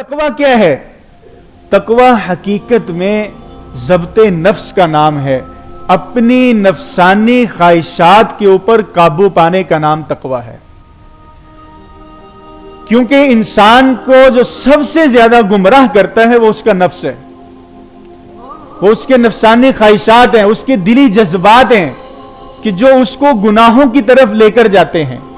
तकवा क्या है? तकवा हकीकत में ज़ब्त नफ्स का नाम है। अपनी नफसानी ख्वाहिशात के ऊपर काबू पाने का नाम तकवा है। क्योंकि इंसान को जो सबसे ज्यादा गुमराह करता है वो उसका नफ्स है, वो उसके नफसानी ख्वाहिशात हैं, उसके दिली जज्बात हैं कि जो उसको गुनाहों की तरफ लेकर जाते हैं।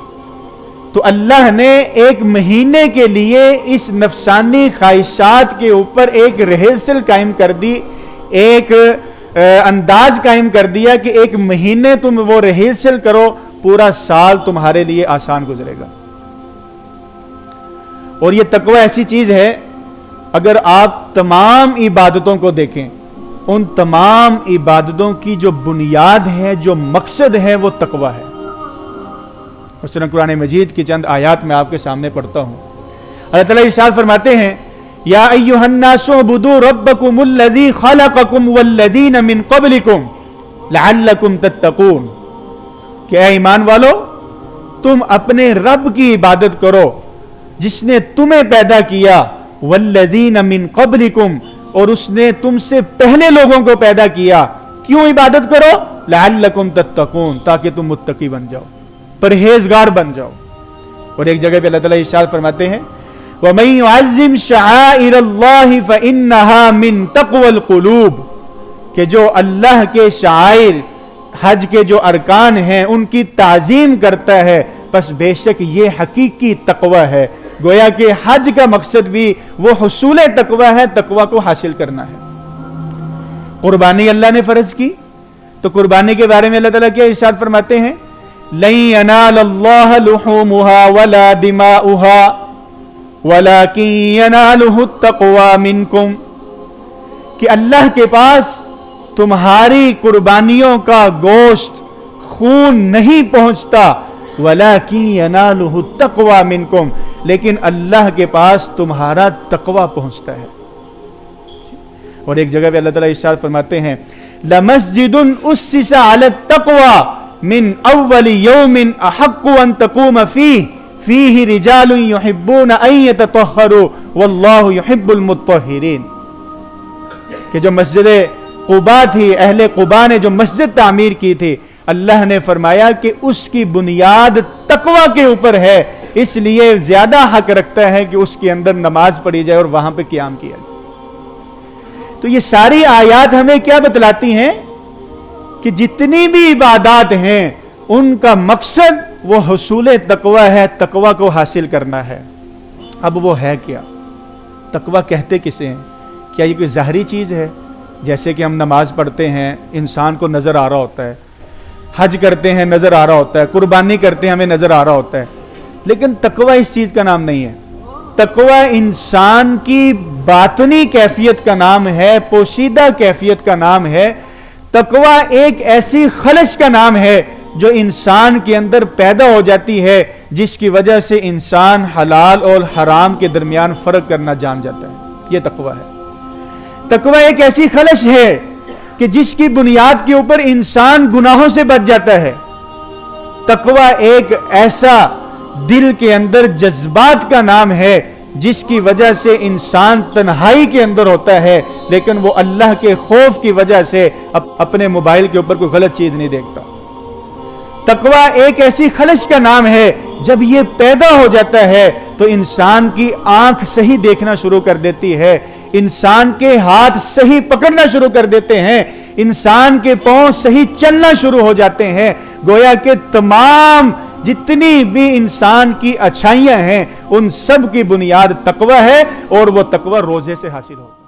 तो अल्लाह ने एक महीने के लिए इस नफसानी ख्वाहिशात के ऊपर एक रिहर्सल कायम कर दी, एक अंदाज कायम कर दिया कि एक महीने तुम वो रिहर्सल करो, पूरा साल तुम्हारे लिए आसान गुजरेगा। और ये तकवा ऐसी चीज है, अगर आप तमाम इबादतों को देखें, उन तमाम इबादतों की जो बुनियाद है, जो मकसद है, वो तकवा है। और कुरान मजीद की चंद आयात में आपके सामने पढ़ता हूं। अल्लाह ताला इरशाद फरमाते हैं, या अय्युहन्नासु उबुदू रब्बकुमुल्लज़ी खलक़कुम वल्लज़ीना मिन क़ब्लिकुम लअल्लकुम तत्तक़ून। कि ऐ ईमान वालो, तुम अपने रब की इबादत करो जिसने तुम्हें पैदा किया, वल्लज़ीना मिन क़ब्लिकुम, और उसने तुमसे पहले लोगों को पैदा किया। क्यों इबादत करो? लअल्लकुम तत्तक़ून, ताकि तुम मुत्तकी बन जाओ, परहेजगार बन जाओ। और एक जगह पे अल्लाह ताला इरशाद फरमाते हैं, वमन युअज़्ज़िम शआइरल्लाहि फइन्नहा मिन तक़वल क़ुलूब। कि जो अल्लाह के शाइर, हज के जो अरकान हैं, उनकी ताज़ीम करता है, बस बेशक ये हकीकी तकवा है। गोया कि हज का मकसद भी वो हुसूल तकवा है, तकवा को हासिल करना है। कुर्बानी अल्लाह ने फर्ज की, तो कुर्बानी के बारे में अल्लाह ताला क्या इरशाद फरमाते हैं, लन यनालल्लाह लुहूमुहा वला दिमाउहा वलाकिन यनालुहु तक़वा मिनकुम। कि अल्लाह के पास तुम्हारी कुर्बानियों का गोश्त, खून नहीं पहुंचता, वलाकिन यनालुहु तक़वा मिनकुम, लेकिन अल्लाह के पास तुम्हारा तकवा पहुंचता है। और एक जगह पे अल्लाह ताला इरशाद फरमाते हैं, लमस्जिदुन उस्सिसा अला तक़वा मिन अव्वली यौमिन अहक्कु अन तक़ूम फीही रिजालुन युहिब्बूना अन यततहहरू वल्लाहु युहिब्बुल मुत्तहिरीन। कि जो मस्जिद कुबा थी, अहले कुबा ने जो मस्जिद तामीर की थी, अल्लाह ने फरमाया कि उसकी बुनियाद तकवा के ऊपर है, इसलिए ज्यादा हक रखता है कि उसके अंदर नमाज पढ़ी जाए और वहां पे क़याम किया जाए। तो ये सारी आयात हमें क्या बतलाती हैं कि जितनी भी इबादत हैं, उनका मकसद वो हुसूल तकवा है, तकवा को हासिल करना है। अब वो है क्या? तकवा कहते किसे हैं? क्या ये कोई ज़ाहरी चीज़ है? जैसे कि हम नमाज पढ़ते हैं, इंसान को नज़र आ रहा होता है, हज करते हैं नज़र आ रहा होता है, कुर्बानी करते हैं हमें नज़र आ रहा होता है, लेकिन तकवा इस चीज़ का नाम नहीं है। तकवा इंसान की बातनी कैफियत का नाम है, पोशीदा कैफियत का नाम है। तकवा एक ऐसी खलश का नाम है जो इंसान के अंदर पैदा हो जाती है, जिसकी वजह से इंसान हलाल और हराम के दरमियान फर्क करना जान जाता है। यह तकवा है। तकवा एक ऐसी खलश है कि जिसकी बुनियाद के ऊपर इंसान गुनाहों से बच जाता है। तकवा एक ऐसा दिल के अंदर जज्बात का नाम है, जिसकी वजह से इंसान तन्हाई के अंदर होता है, लेकिन वो अल्लाह के खौफ की वजह से अपने मोबाइल के ऊपर कोई गलत चीज नहीं देखता। तकवा एक ऐसी खलश का नाम है, जब ये पैदा हो जाता है तो इंसान की आंख सही देखना शुरू कर देती है, इंसान के हाथ सही पकड़ना शुरू कर देते हैं, इंसान के पांव सही चलना शुरू हो जाते हैं। गोया के तमाम जितनी भी इंसान की अच्छाइयां हैं, उन सब की बुनियाद तकवा है, और वो तकवा रोजे से हासिल होता है।